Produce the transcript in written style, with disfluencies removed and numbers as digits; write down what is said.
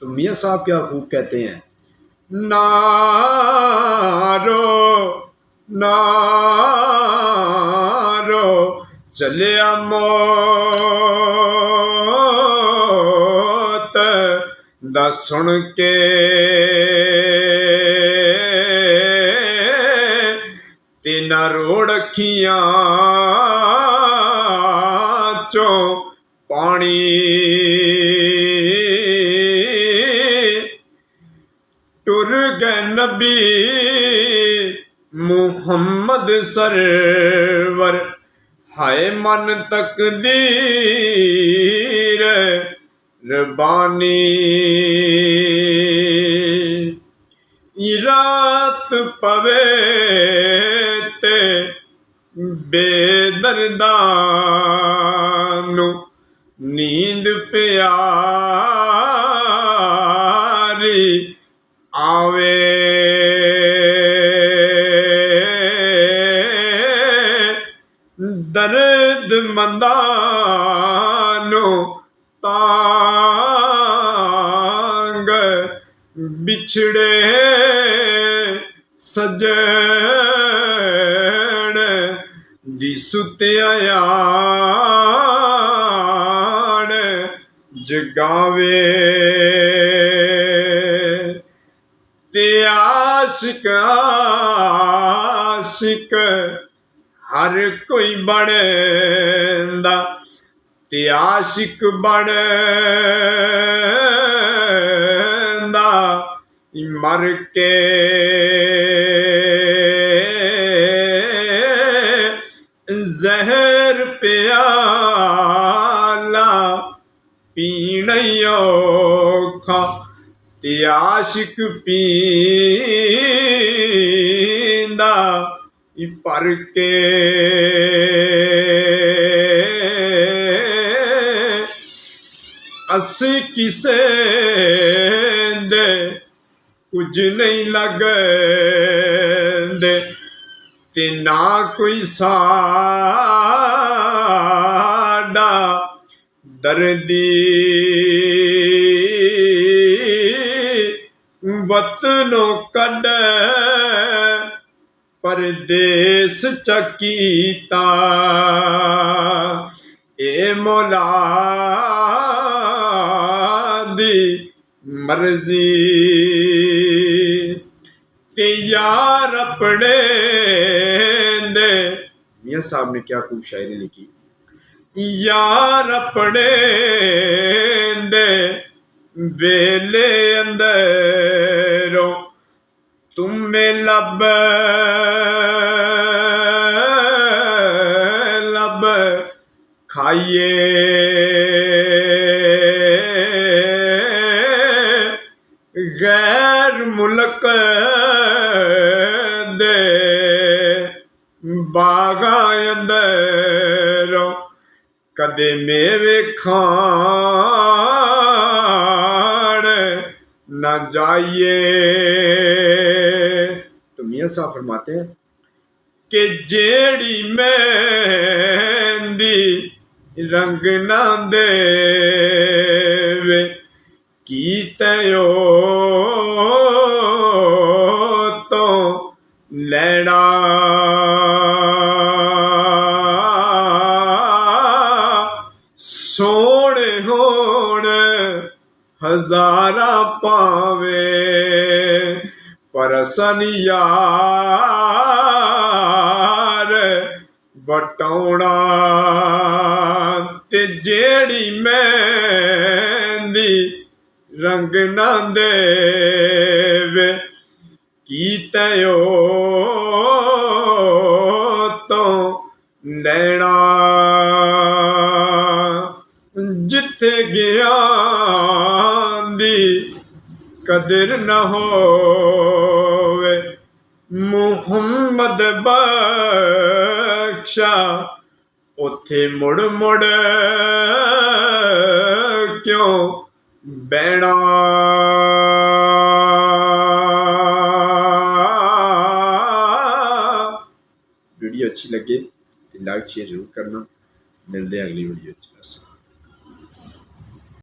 तो मियाँ साहब क्या खूब कहते हैं, नारो नारो चलिया मौत दा सुन के तेना रोड़ अखियां चों पानी टुर गए नबी मुहम्मद सरवर हाय मन तकदीर रबानी रात पवे ते बेदर्दानु नींद प्यारी आवे दर्द मंदानो तांग बिछड़े सजन दी सुत्यायान जगावे ते आशिक आशिक हर कोई बनेंदा ते आशिक बनेंदा मर के जहर प्याला पीना औखा ते आशिक पींदा पर के असी किसे दे कुछ नहीं लगदे ते ना कोई साडा दर्दी वतनों कड परदेस चकीता ए मौला दी मर्जी ते यार अपने दे। मियाँ साहब ने क्या खूब शायरी लिखी, यार अपने दे वेले अंदरों तुम्हें लब लब खाइए गैर मुल्क दे बागा अंदरों कदे मेवे खान न जाइए। तो मियाँ साहब फरमाते हैं कि जेड़ी मेहंदी रंग ना देवे की तयो तो लैना सोने होण हजारा पावे पर सन यार वटौना ते जेड़ी मेहंदी रंग ना देवे की तयो तो लैना जिथे गया दी कदर न होवे मुहम्मद बख्शा उथे मुड़ मुड़ क्यों बैणा। वीडियो अच्छी लगे तो लाइक शेयर जरूर करना। मिलते हैं अगली वीडियो।